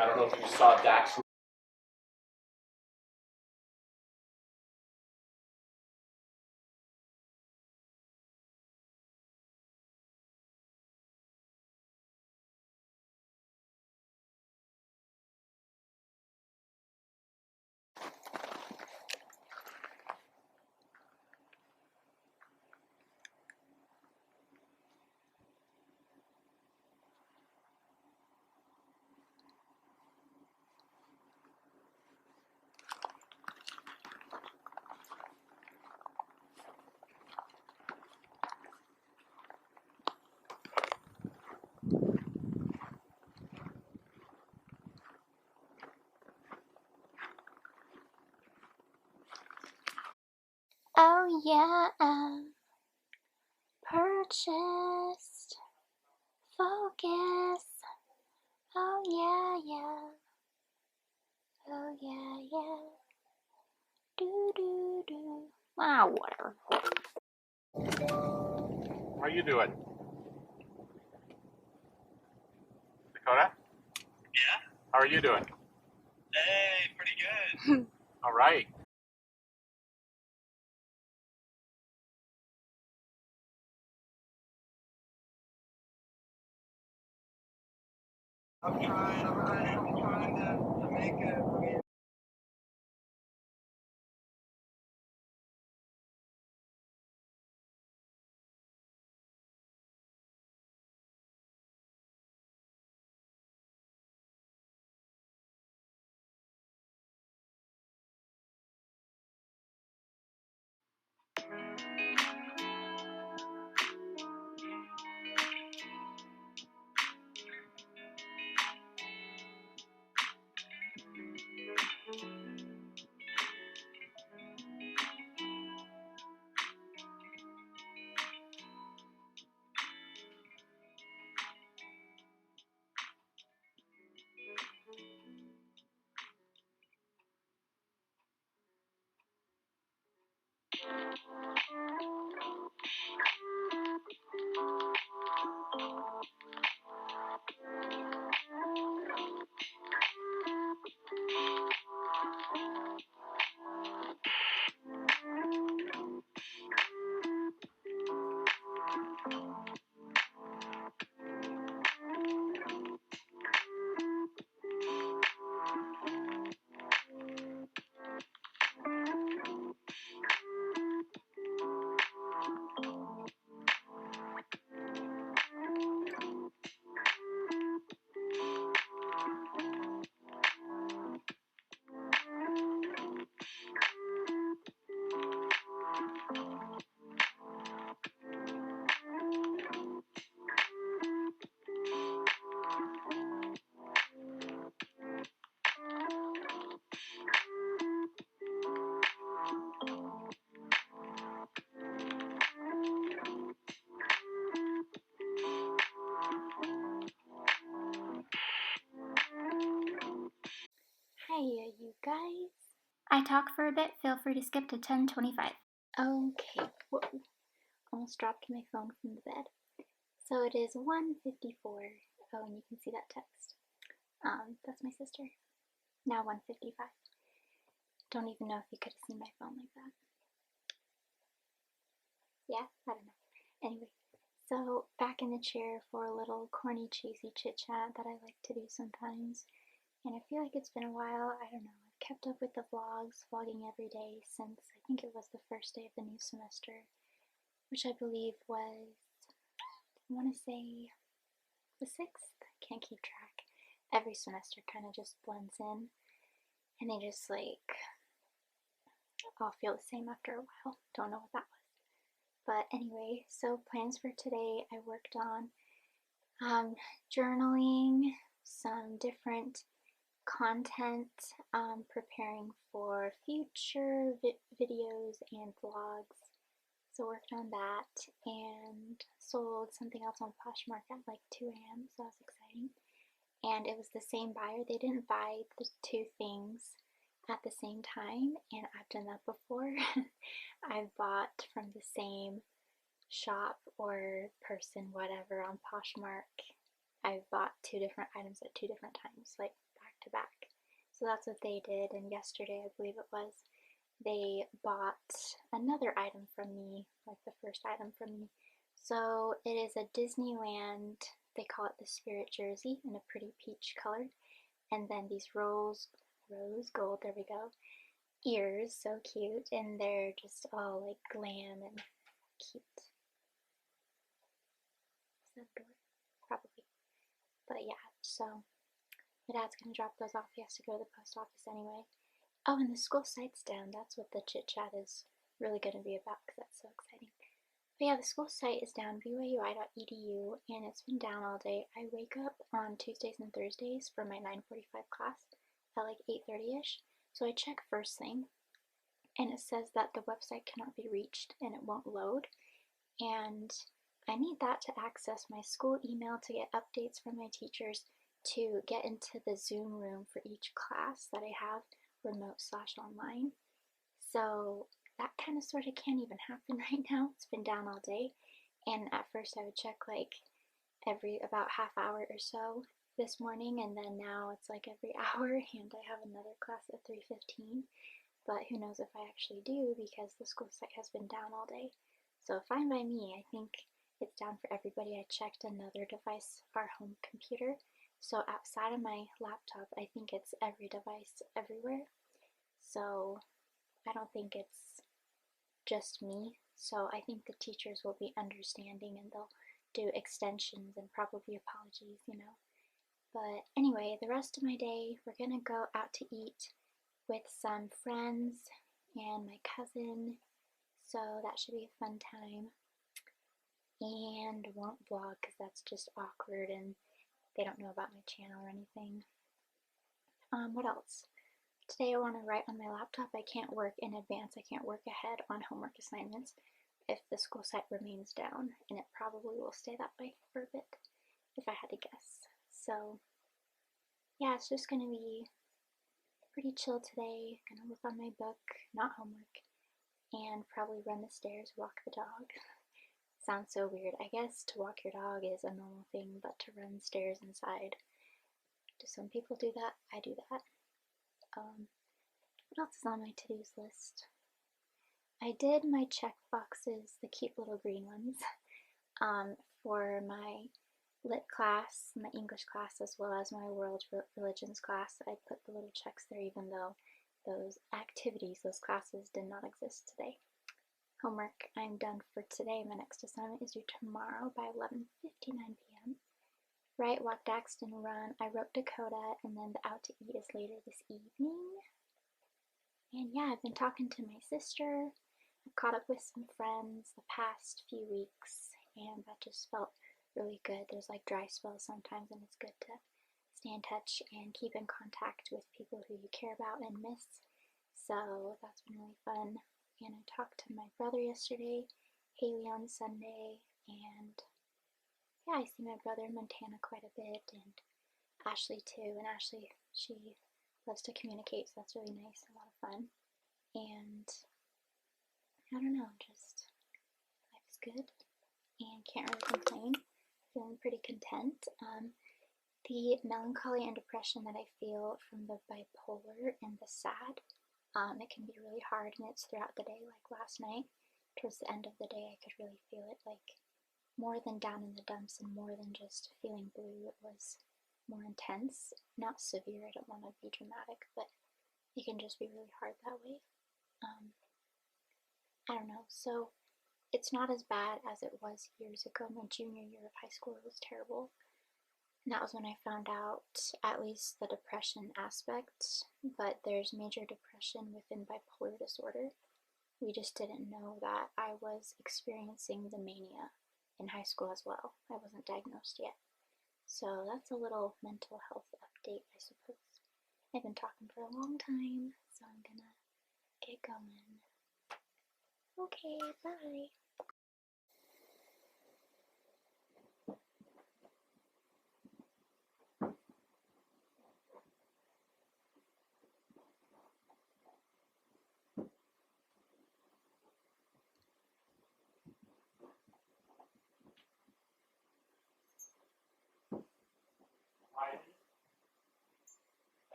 I don't know if you saw Dax. Oh yeah, purchased. Focus. Oh yeah, yeah. Oh yeah, yeah. Do do do. Ah, whatever. How are you doing? Dakota? Yeah? How are you doing? Hey, pretty good. All right. I'm trying to make it. Hiya, you guys. I talk for a bit. Feel free to skip to 10:25. Okay. Whoa. Almost dropped my phone from the bed. So it is 1:54. Oh, and you can see that text. That's my sister. Now 1:55. Don't even know if you could have seen my phone like that. Yeah, I don't know. Anyway, so back in the chair for a little corny, cheesy chit chat that I like to do sometimes. And I feel like it's been a while. I don't know. I've kept up with the vlogs, vlogging every day since I think it was the first day of the new semester, which I believe was, I want to say, the 6th? I can't keep track. Every semester kind of just blends in, and they just like all feel the same after a while. Don't know what that was. But anyway, so plans for today, I worked on journaling, some different content, preparing for future videos and vlogs. So worked on that and sold something else on Poshmark at like 2 a.m. So that was exciting. And it was the same buyer. They didn't buy the two things at the same time, and I've done that before. I've bought from the same shop or person, whatever, on Poshmark. I've bought two different items at two different times, like back to back. So that's what they did, and yesterday, I believe it was, they bought another item from me, like the first item from me. So it is a Disneyland, they call it the Spirit jersey in a pretty peach color, and then these rose gold, there we go, ears, so cute, and they're just all like glam and cute. Is that a door? Probably. But yeah, so my dad's gonna drop those off. He has to go to the post office anyway. Oh, and the school site's down. That's what the chit chat is really gonna be about because that's so exciting. But yeah, the school site is down, byui.edu, and it's been down all day. I wake up on Tuesdays and Thursdays for my 9:45 class at like 8:30ish. So I check first thing, and it says that the website cannot be reached and it won't load. And I need that to access my school email to get updates from my teachers to get into the Zoom room for each class that I have, remote/online. So that kind of sort of can't even happen right now. It's been down all day. And at first I would check like every about half hour or so this morning, and then now it's like every hour, and I have another class at 3:15. But who knows if I actually do, because the school site has been down all day. So fine by me. I think it's down for everybody. I checked another device, our home computer. So outside of my laptop, I think it's every device everywhere. So I don't think it's just me. So I think the teachers will be understanding and they'll do extensions and probably apologies, you know. But anyway, the rest of my day, we're gonna go out to eat with some friends and my cousin. So that should be a fun time. And won't vlog because that's just awkward and they don't know about my channel or anything. What else? Today I want to write on my laptop. I can't work in advance. I can't work ahead on homework assignments if the school site remains down, and it probably will stay that way for a bit if I had to guess. So yeah, it's just going to be pretty chill today. Gonna work on my book, not homework, and probably run the stairs, walk the dog. Sounds so weird. I guess to walk your dog is a normal thing, but to run stairs inside, do some people do that? I do that. What else is on my to-dos list? I did my check boxes, the cute little green ones, for my lit class, my English class, as well as my world religions class. I put the little checks there even though those activities, those classes did not exist today. Homework, I'm done for today. My next assignment is due tomorrow by 11:59 p.m. Write, walk Daxton, run. I wrote Dakota, and then the out to eat is later this evening. And yeah, I've been talking to my sister. I've caught up with some friends the past few weeks, and that just felt really good. There's like dry spells sometimes, and it's good to stay in touch and keep in contact with people who you care about and miss. So that's been really fun. And I talked to my brother yesterday, Haley on Sunday, and yeah, I see my brother in Montana quite a bit, and Ashley too. And Ashley, she loves to communicate, so that's really nice, a lot of fun. And I don't know, just life's good and can't really complain. Feeling pretty content. The melancholy and depression that I feel from the bipolar and the sad, it can be really hard, and it's throughout the day. Like last night, towards the end of the day, I could really feel it, like more than down in the dumps and more than just feeling blue. It was more intense, not severe. I don't want to be dramatic, but it can just be really hard that way. I don't know. So it's not as bad as it was years ago. My junior year of high school, it was terrible. And that was when I found out at least the depression aspect, but there's major depression within bipolar disorder. We just didn't know that I was experiencing the mania in high school as well. I wasn't diagnosed yet. So that's a little mental health update, I suppose. I've been talking for a long time, so I'm gonna get going. Okay, bye.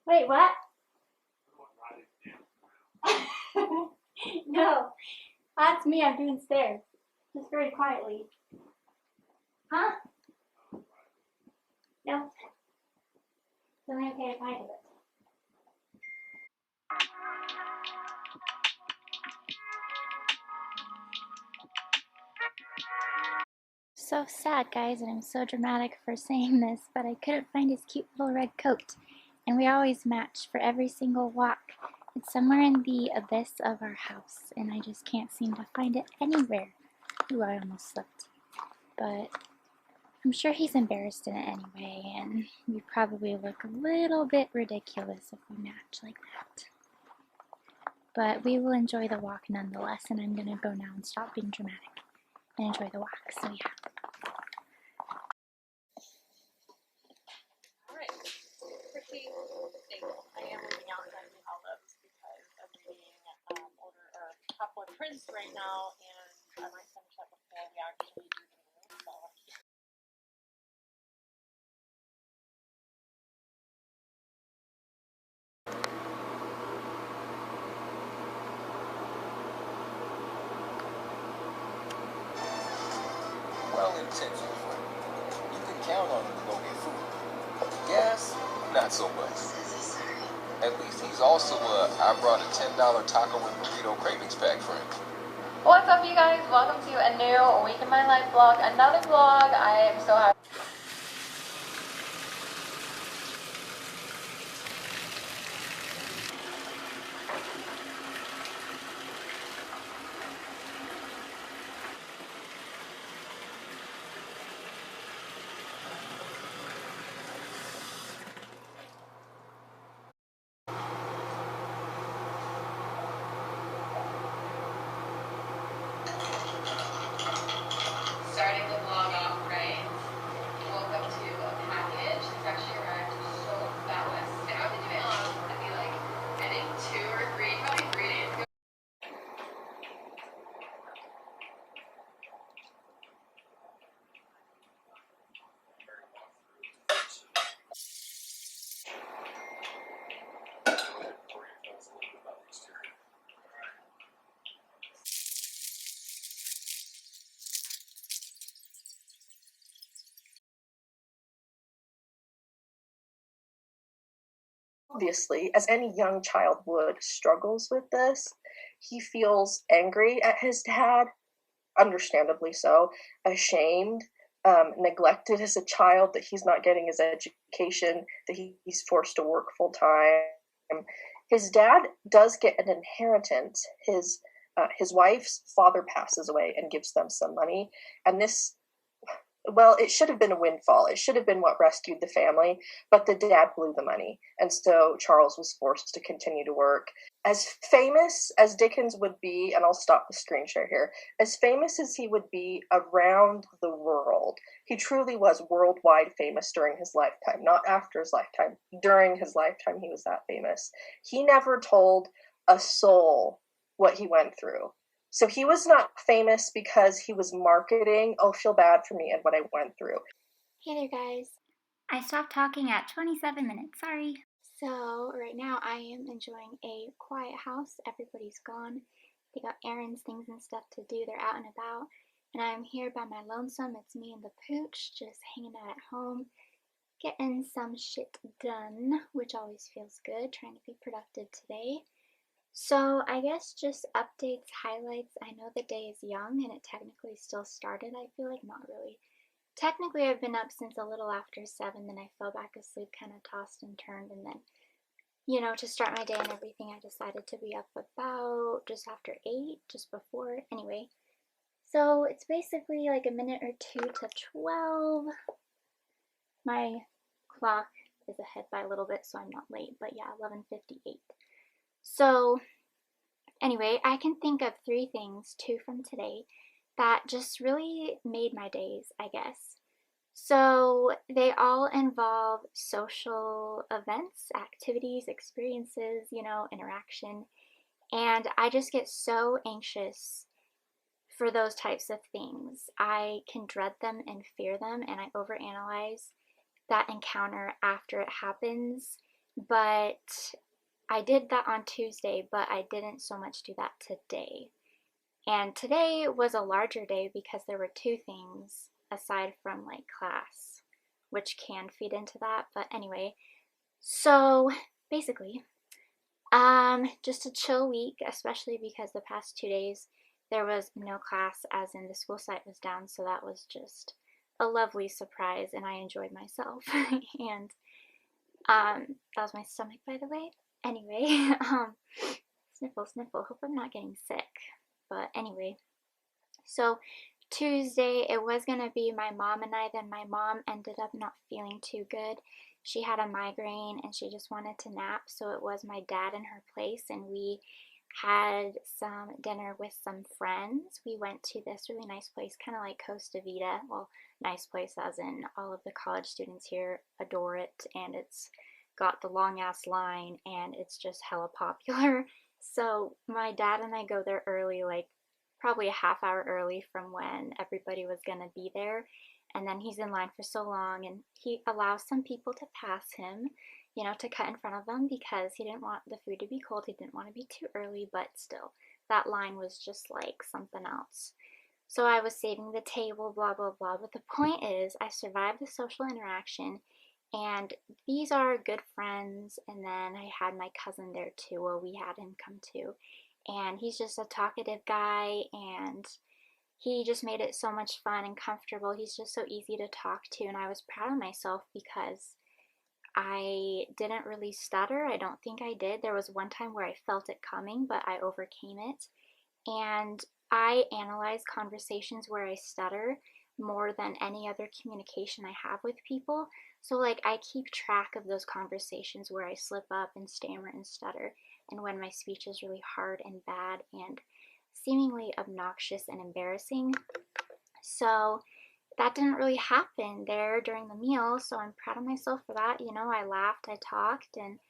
Wait, what? No, that's me. I'm doing stairs. Just very quietly. Huh? No. It's only okay if I do it. So sad, guys, and I'm so dramatic for saying this, but I couldn't find his cute little red coat. And we always match for every single walk. It's somewhere in the abyss of our house, and I just can't seem to find it anywhere. Ooh, I almost slipped. But I'm sure he's embarrassed in it anyway, and we probably look a little bit ridiculous if we match like that. But we will enjoy the walk nonetheless, and I'm gonna go now and stop being dramatic and enjoy the walk, so yeah. Alright, pretty stable. I am moving out to new olives because I'm reading a couple of prints right now, and I might finish up before we actually do the move. So well-intentioned friend. You can count on him to go get food. Gas, not so much. At least he's also I brought a $10 taco and burrito cravings pack friend. what's up, you guys? Welcome to a new week in my life vlog. Another vlog. I am so happy. Starting the vlog off right. Woke up to a package. It's actually arrived so fast. And I've been doing it on maybe like I think 2 or 3, probably 3 days ago. Obviously, as any young child would, struggles with this. He feels angry at his dad, understandably so, ashamed, neglected as a child, that he's not getting his education, that he's forced to work full time. His dad does get an inheritance. His wife's father passes away and gives them some money, and this, well, it should have been a windfall. It should have been what rescued the family, but the dad blew the money. And so Charles was forced to continue to work. As famous as Dickens would be, and I'll stop the screen share here, as famous as he would be around the world, he truly was worldwide famous during his lifetime, not after his lifetime. During his lifetime, he was that famous. He never told a soul what he went through. So he was not famous because he was marketing, oh, feel bad for me and what I went through. Hey there, guys. I stopped talking at 27 minutes, sorry. So, right now I am enjoying a quiet house. Everybody's gone. They got errands, things, and stuff to do. They're out and about. And I'm here by my lonesome. It's me and the pooch just hanging out at home, getting some shit done, which always feels good, trying to be productive today. So I guess just updates, highlights. I know the day is young and it technically still started, I feel like. Not really. Technically I've been up since a little after 7, then I fell back asleep, kind of tossed and turned, and then, you know, to start my day and everything, I decided to be up about just after 8, just before. Anyway, so it's basically like a minute or 2 to 12. My clock is ahead by a little bit, so I'm not late, but yeah, 11:58. So anyway, I can think of 3 things, 2 from today, that just really made my days, I guess. So they all involve social events, activities, experiences, you know, interaction. And I just get so anxious for those types of things. I can dread them and fear them, and I overanalyze that encounter after it happens. but I did that on Tuesday, but I didn't so much do that today. And today was a larger day because there were two things aside from like class, which can feed into that. But anyway, so basically, just a chill week, especially because the past 2 days there was no class, as in the school site was down, so that was just a lovely surprise, and I enjoyed myself. And that was my stomach, by the way. Anyway, sniffle, sniffle. Hope I'm not getting sick. But anyway, so Tuesday it was gonna be my mom and I. Then my mom ended up not feeling too good. She had a migraine and she just wanted to nap, so it was my dad in her place, and we had some dinner with some friends. We went to this really nice place, kind of like Costa Vida. Well, nice place as in all of the college students here adore it, and it's got the long ass line and it's just hella popular. So my dad and I go there early, like probably a half hour early from when everybody was gonna be there. And then he's in line for so long, and he allows some people to pass him, to cut in front of them because he didn't want the food to be cold. He didn't want to be too early, but still, that line was just like something else. So I was saving the table, blah, blah, blah. But the point is, I survived the social interaction, and these are good friends. And then I had my cousin there too. Well, we had him come too. And he's just a talkative guy, and he just made it so much fun and comfortable. He's just so easy to talk to, and I was proud of myself because I didn't really stutter. I don't think I did. There was one time where I felt it coming, but I overcame it. And I analyze conversations where I stutter more than any other communication I have with people. So, like, I keep track of those conversations where I slip up and stammer and stutter, and when my speech is really hard and bad and seemingly obnoxious and embarrassing. So, that didn't really happen there during the meal, so I'm proud of myself for that. I laughed, I talked, and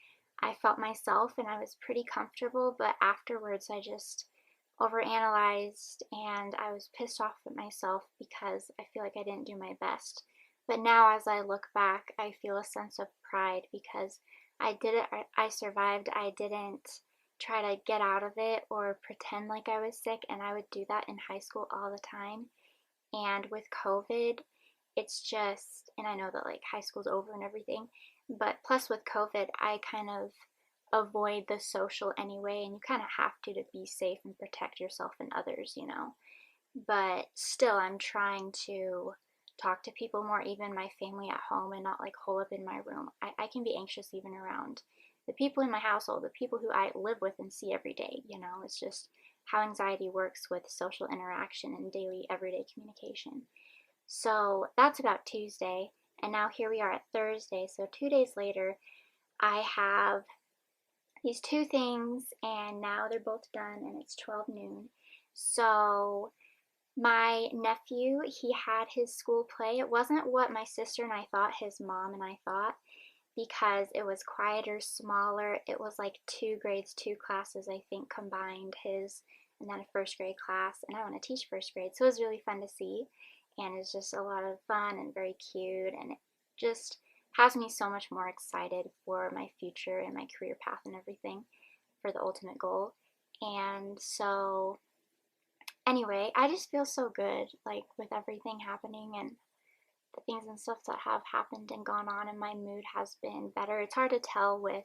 I felt myself, and I was pretty comfortable, but afterwards I just overanalyzed and I was pissed off at myself because I feel like I didn't do my best. But now, as I look back, I feel a sense of pride because I did it, I survived, I didn't try to get out of it or pretend like I was sick, and I would do that in high school all the time. And with COVID, it's just, and I know that like high school's over and everything, but plus with COVID, I kind of avoid the social anyway, and you kind of have to be safe and protect yourself and others. But still, I'm trying to talk to people more, even my family at home, and not like hole up in my room. I can be anxious even around the people in my household, the people who I live with and see every day. It's just how anxiety works with social interaction and daily everyday communication. So that's about Tuesday, and now here we are at Thursday. So 2 days later, I have these two things, and now they're both done, and it's 12 noon. So my nephew, he had his school play. It wasn't what my sister and I thought, his mom and I thought, because it was quieter, smaller. It was like 2 grades, 2 classes, I think, combined, his and then a first grade class. And I want to teach first grade, so it was really fun to see. And it's just a lot of fun and very cute, and it just has me so much more excited for my future and my career path and everything, for the ultimate goal. And so, anyway, I just feel so good, like, with everything happening and the things and stuff that have happened and gone on, and my mood has been better. It's hard to tell with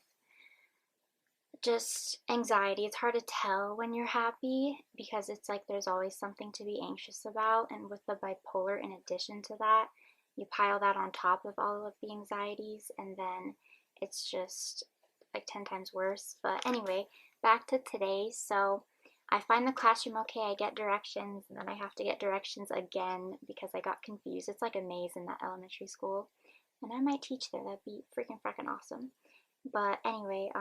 just anxiety. It's hard to tell when you're happy because it's like there's always something to be anxious about, and with the bipolar, in addition to that, you pile that on top of all of the anxieties, and then it's just like 10 times worse. But anyway, back to today. So I find the classroom okay, I get directions, and then I have to get directions again because I got confused. It's like a maze in that elementary school, and I might teach there. That'd be freaking awesome. But anyway,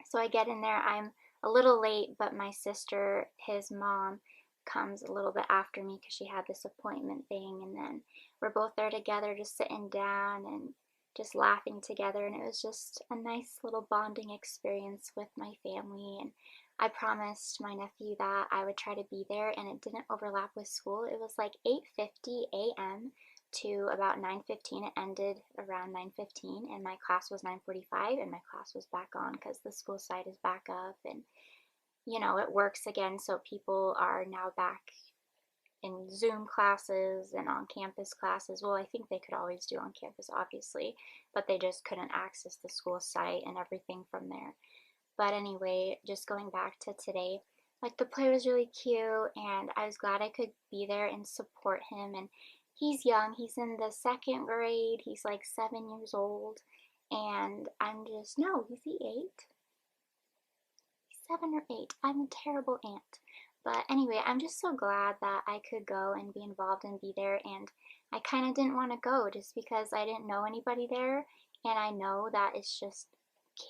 so I get in there. I'm a little late, but my sister, his mom, comes a little bit after me because she had this appointment thing, and then we're both there together, just sitting down and just laughing together, and it was just a nice little bonding experience with my family. And I promised my nephew that I would try to be there, and it didn't overlap with school. It was like 8:50 a.m., to about 9:15. It ended around 9:15, and my class was 9:45, and my class was back on because the school site is back up, and you know, it works again, so people are now back in Zoom classes and on campus classes. Well, I think they could always do on campus, obviously, but they just couldn't access the school site and everything from there. But anyway, just going back to today, like the play was really cute, and I was glad I could be there and support him. And he's young, he's in the second grade, he's like 7 years old, and I'm just, no, is he 8? 7 or 8. I'm a terrible aunt. But anyway, I'm just so glad that I could go and be involved and be there. And I kind of didn't want to go just because I didn't know anybody there. And I know that it's just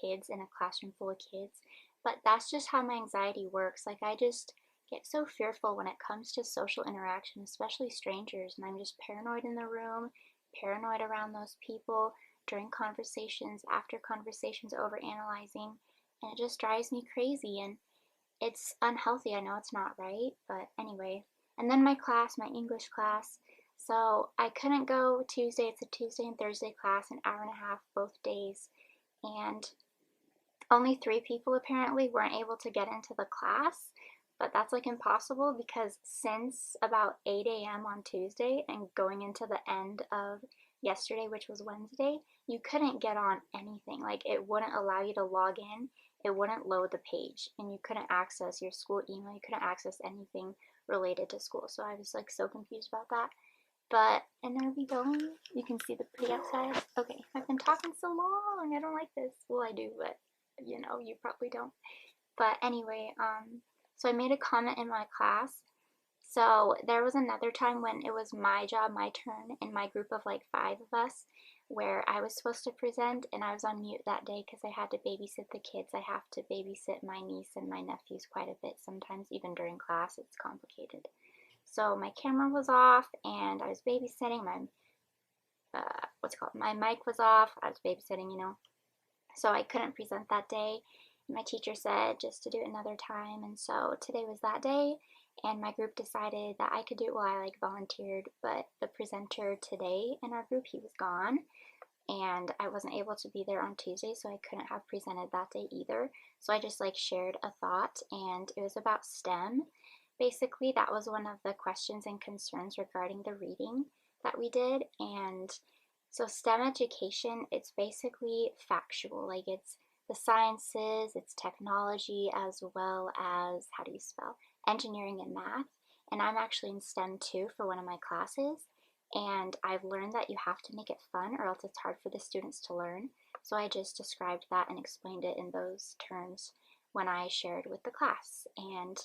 kids in a classroom full of kids. But that's just how my anxiety works. Like, I just get so fearful when it comes to social interaction, especially strangers. And I'm just paranoid in the room, paranoid around those people, during conversations, after conversations, over analyzing, and it just drives me crazy, and it's unhealthy. I know it's not right, but anyway. And then my class, my English class, so I couldn't go Tuesday. It's a Tuesday and Thursday class, an hour and a half both days, and only 3 people apparently weren't able to get into the class. But that's like impossible because since about 8 a.m. on Tuesday and going into the end of yesterday, which was Wednesday, you couldn't get on anything. Like, it wouldn't allow you to log in, it wouldn't load the page, and you couldn't access your school email, you couldn't access anything related to school. So I was like so confused about that. But, and are we going? You can see the pretty outside. Okay, I've been talking so long, I don't like this. Well, I do, but you know, you probably don't. But anyway, so I made a comment in my class. So there was another time when it was my job, my turn, in my group of like 5 of us, where I was supposed to present, and I was on mute that day because I had to babysit the kids. I have to babysit my niece and my nephews quite a bit. Sometimes even during class, it's complicated. So my camera was off, and I was babysitting. My mic was off. I was babysitting, you know. So I couldn't present that day. My teacher said just to do it another time, and so today was that day, and my group decided that I could do it. Well, I like volunteered, but the presenter today in our group, he was gone, and I wasn't able to be there on Tuesday, so I couldn't have presented that day either. So I just like shared a thought, and it was about STEM. Basically, that was one of the questions and concerns regarding the reading that we did. And so STEM education, it's basically factual, like it's the sciences, it's technology, as well as, how do you spell, engineering and math. And I'm actually in STEM too for one of my classes, and I've learned that you have to make it fun or else it's hard for the students to learn. So I just described that and explained it in those terms when I shared with the class. And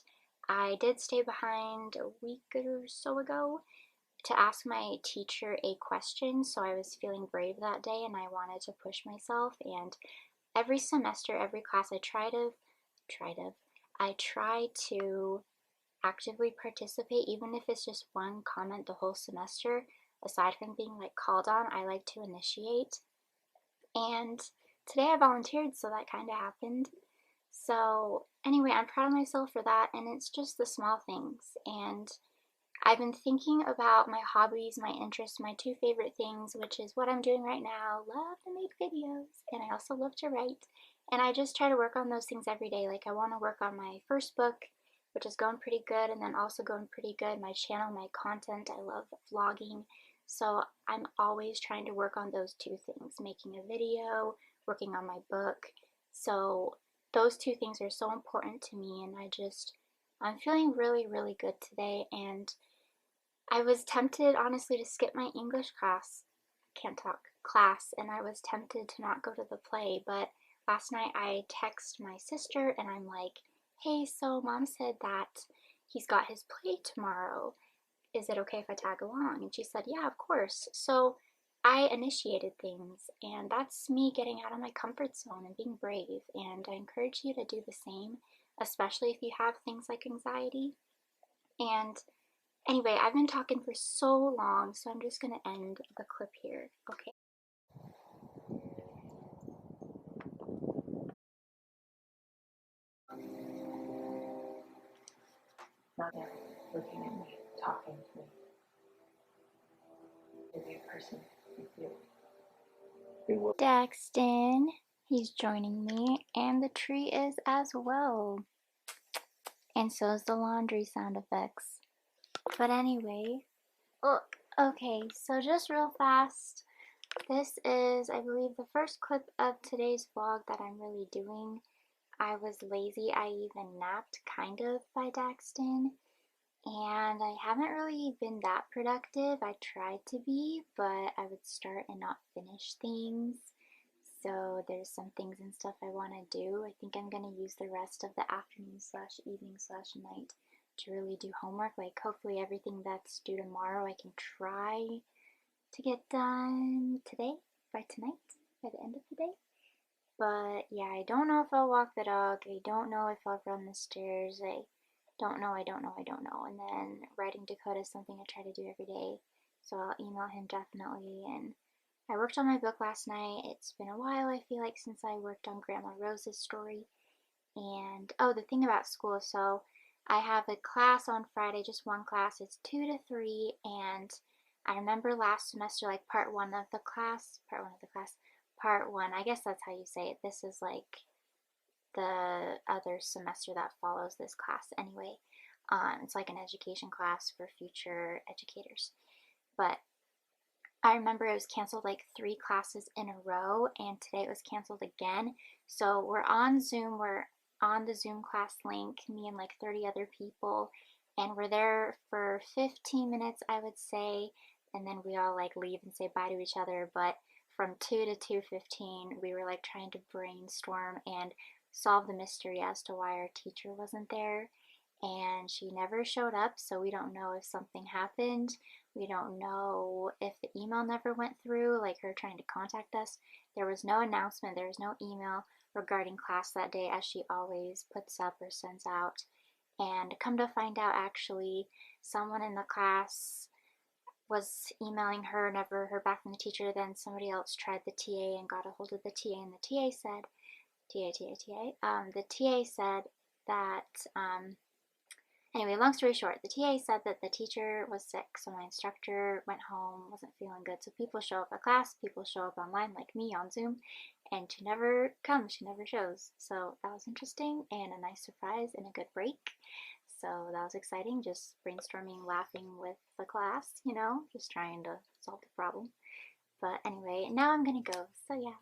I did stay behind a week or so ago to ask my teacher a question, so I was feeling brave that day and I wanted to push myself. And every semester, every class, I try to actively participate, even if it's just one comment the whole semester. Aside from being like called on, I like to initiate. And today I volunteered, so that kind of happened. So anyway, I'm proud of myself for that, and it's just the small things. And I've been thinking about my hobbies, my interests, my 2 favorite things, which is what I'm doing right now. Love to make videos, and I also love to write. And I just try to work on those things every day. Like, I want to work on my first book, which is going pretty good, and then also going pretty good my channel, my content. I love vlogging. So I'm always trying to work on those 2 things, making a video, working on my book. So those 2 things are so important to me, and I'm feeling really, really good today. And I was tempted, honestly, to skip my English class, and I was tempted to not go to the play, but last night I text my sister, and I'm like, hey, so mom said that he's got his play tomorrow. Is it okay if I tag along? And she said, yeah, of course. So I initiated things, and that's me getting out of my comfort zone and being brave, and I encourage you to do the same, especially if you have things like anxiety. And anyway, I've been talking for so long, so I'm just going to end the clip here. Okay. Not there, looking at me, talking to me. person. It will. Daxton, he's joining me, and the tree is as well. And so is the laundry sound effects. But anyway, okay, so just real fast, this is, I believe, the first clip of today's vlog that I'm really doing. I was lazy, I even napped, kind of, by Daxton. And I haven't really been that productive. I tried to be, but I would start and not finish things. So there's some things and stuff I want to do. I think I'm going to use the rest of the afternoon slash evening slash night to really do homework. Like hopefully everything that's due tomorrow I can try to get done today, by tonight, by the end of the day. But yeah, I don't know if I'll walk the dog. I don't know if I'll run the stairs. I don't know. And then writing Dakota is something I try to do every day. So I'll email him definitely. And I worked on my book last night. It's been a while, I feel like, since I worked on Grandma Rose's story. And, oh, the thing about school, so I have a class on Friday, just one class. It's 2 to 3, and I remember last semester, like, part one, I guess that's how you say it. This is, like, the other semester that follows this class anyway. It's like an education class for future educators. But I remember it was canceled like 3 classes in a row, and today it was canceled again. So we're on Zoom, we're on the Zoom class link, me and like 30 other people, and we're there for 15 minutes, I would say, and then we all like leave and say bye to each other. But from 2 to 2:15, we were like trying to brainstorm and solve the mystery as to why our teacher wasn't there, and she never showed up, so we don't know if something happened. We don't know if the email never went through, like her trying to contact us. There was no announcement, there was no email regarding class that day, as she always puts up or sends out. And come to find out, actually, someone in the class was emailing her, never heard back from the teacher. Then somebody else tried the TA and got a hold of the TA, and the TA said, the TA said that, anyway, long story short, the TA said that the teacher was sick, so my instructor went home, wasn't feeling good. So people show up at class, people show up online like me on Zoom, and she never comes, she never shows. So that was interesting and a nice surprise and a good break. So that was exciting, just brainstorming, laughing with the class, you know, just trying to solve the problem. But anyway, now I'm gonna go, so yeah.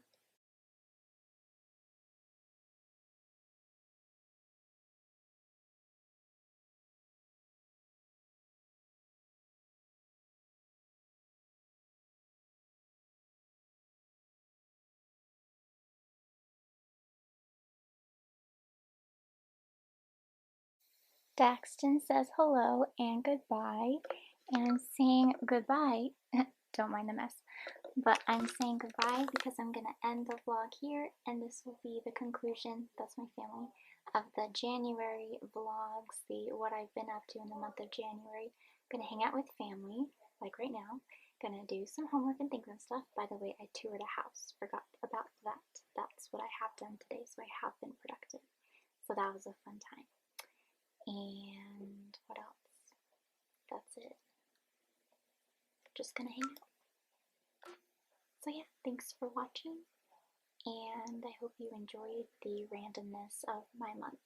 Daxton says hello and goodbye, and I'm saying goodbye, don't mind the mess, but I'm saying goodbye because I'm going to end the vlog here, and this will be the conclusion, that's my family, of the January vlogs, what I've been up to in the month of January. I'm going to hang out with family, like right now, going to do some homework and things and stuff. By the way, I toured a house, forgot about that. That's what I have done today, so I have been productive. So that was a fun time. And what else? That's it. Just gonna hang out. So yeah, thanks for watching, and I hope you enjoyed the randomness of my month.